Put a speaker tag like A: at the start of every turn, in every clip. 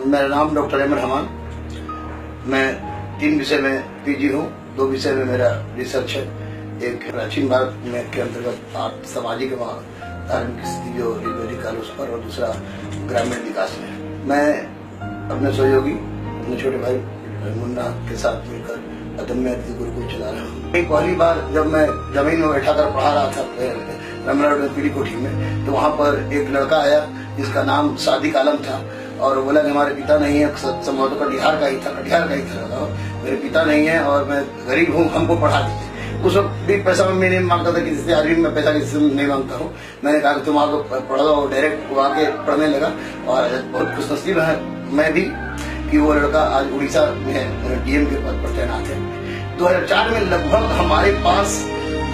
A: मेरा नाम डॉक्टर अहमद हमान। मैं 3 विषय में पीजी हूँ, 2 विषय में मेरा रिसर्च है। एक प्राचीन भारत में के अंतर्गत सामाजिक व धार्मिक स्थिति जो ऋग्वेदिक काल उस पर, और दूसरा ग्रामीण विकास में। मैं अपने सहयोगी अपने छोटे भाई मुन्ना के साथ मिलकर अदम्य गुरुकुल चला रहा हूँ। पहली बार जब मैं जमीन में बैठा कर पढ़ा रहा था रमला पीढ़ी कोठी में, तो वहाँ पर एक लड़का आया जिसका नाम सादिक आलम था, और बोला कि हमारे पिता नहीं है, संभवतः कटिहार का ही था, मेरे पिता नहीं है और मैं गरीब हूँ, हमको पढ़ा दीजिए। उस वक्त भी पैसा मैं नहीं मांगता था, किसी से आज भी मैं पैसा किसी से नहीं मांगता हूँ। मैंने कहा कि तुम आगे पढ़ दो, डायरेक्ट वो आके पढ़ने लगा, और बहुत खुशनसीब है मैं भी कि वो लड़का आज उड़ीसा में डीएम के पद पर तैनात है। 2004 में लगभग हमारे पास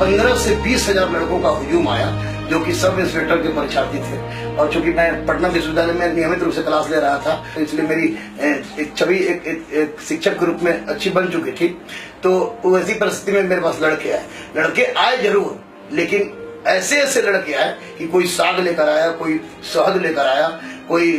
A: 15 से 20 हजार लड़कों का हुजूम आया, जो कि सब इंस्पेक्टर के परीक्षार्थी थे। और चूंकि मैं पटना विश्वविद्यालय में नियमित रूप से क्लास ले रहा था, तो इसलिए मेरी एक छवि एक शिक्षक के रूप में अच्छी बन चुकी थी। तो ऐसी परिस्थिति में मेरे पास लड़के आए जरूर, लेकिन ऐसे लड़के आए कि कोई साग लेकर आया, कोई शहद लेकर आया, कोई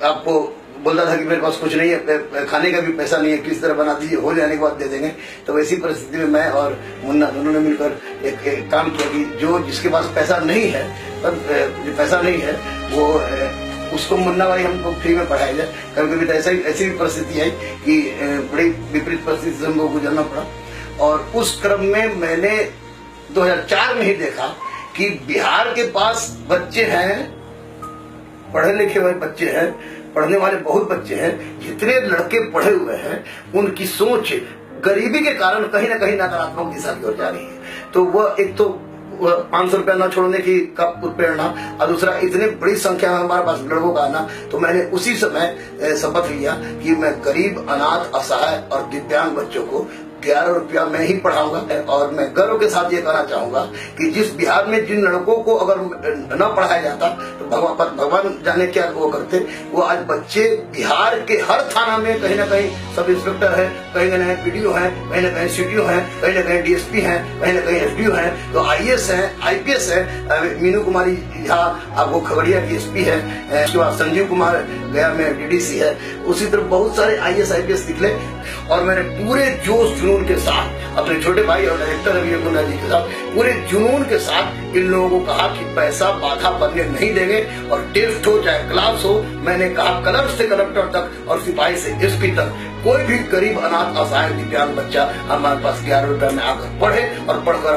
A: आपको बोलता था कि मेरे पास कुछ नहीं है, खाने का भी पैसा नहीं है, किस तरह बना दीजिए, हो जाने के बाद दे देंगे। तो वैसी परिस्थिति में मैं और मुन्ना दोनों ने मिलकर एक काम किया कि जो जिसके पास पैसा नहीं है, जो पैसा नहीं है वो उसको मुन्ना भाई हमको फ्री में पढ़ाया जाए। कभी कभी तो ऐसी भी परिस्थिति आई कि बड़ी विपरीत परिस्थिति से हमको गुजरना पड़ा। और उस क्रम में मैंने 2004 में ही देखा कि बिहार के पास बच्चे हैं, पढ़े लिखे हुए बच्चे हैं, पढ़ने वाले बहुत बच्चे हैं। जितने लड़के पढ़े हुए हैं उनकी सोच गरीबी के कारण कहीं ना कहीं नकारात्मक दिशा की ओर जा रही है। तो वह एक तो 500 रुपया न छोड़ने की का प्रेरणा, और दूसरा इतनी बड़ी संख्या में हमारे पास लड़कों का आना। तो मैंने उसी समय शपथ लिया कि मैं गरीब, अनाथ, असहाय और दिव्यांग बच्चों को 11 रुपया में ही पढ़ाऊंगा। और मैं गर्व के साथ ये कहना चाहूंगा कि जिस बिहार में जिन लड़कों को अगर न पढ़ाया जाता तो भगवान जाने क्या वो करते। वो आज बच्चे बिहार के हर थाना में कहीं ना कहीं सब इंस्पेक्टर है, कहीं ना कहीं पीडीओ है, कहीं ना कहीं सीडीओ है, कहीं ना कहीं डीएसपी है, कहीं ना कहीं एसडीओ है, तो आईएएस है, आईपीएस है। मीनू कुमारी झा आपको खगड़िया की एसपी है, उसके बाद संजीव कुमार गया में डीडीसी है। उसी तरह बहुत सारे आईएएस आईपीएस निकले, और मैंने पूरे जोश जुनून के साथ अपने छोटे भाई और डायरेक्टर अभी मुन्ना जी के साथ पूरे जुनून के साथ इन लोगों को कहा कि पैसा बाधा बनने नहीं देंगे, और टेस्ट हो चाहे क्लास हो। मैंने कहा क्लर्क से कलेक्टर तक और सिपाही से एसपी तक कोई भी गरीब, अनाथ, असहाय, दिव्यांग बच्चा हमारे पास 11 रुपए में आकर पढ़े और पढ़कर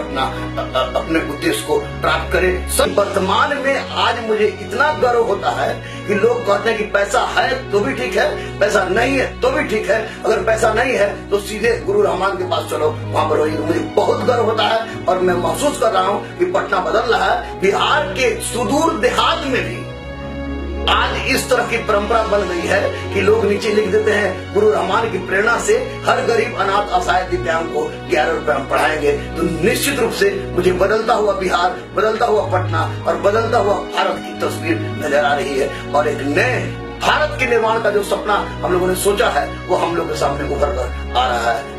A: अपने उद्देश्य को प्राप्त करे। वर्तमान में आज मुझे इतना गर्व होता है कि लोग कहते हैं कि पैसा है तो भी ठीक है, पैसा नहीं है तो भी ठीक है। अगर पैसा नहीं है तो सीधे गुरु रहमान के पास चलो, वहाँ पर रहिए। मुझे बहुत गर्व होता है, और मैं महसूस कर रहा हूँ कि पटना बदल रहा है। बिहार के सुदूर देहात में भी आज इस तरह की परंपरा बन गई है कि लोग नीचे लिख देते हैं गुरु रहमान की प्रेरणा से हर गरीब, अनाथ, असहाय, दिव्यांग को 11 रुपए में पढ़ाएंगे। तो निश्चित रूप से मुझे बदलता हुआ बिहार, बदलता हुआ पटना और बदलता हुआ भारत की तस्वीर नजर आ रही है। और एक नए भारत के निर्माण का जो सपना हम लोगों ने सोचा है वो हम लोग के सामने उभर कर आ रहा है।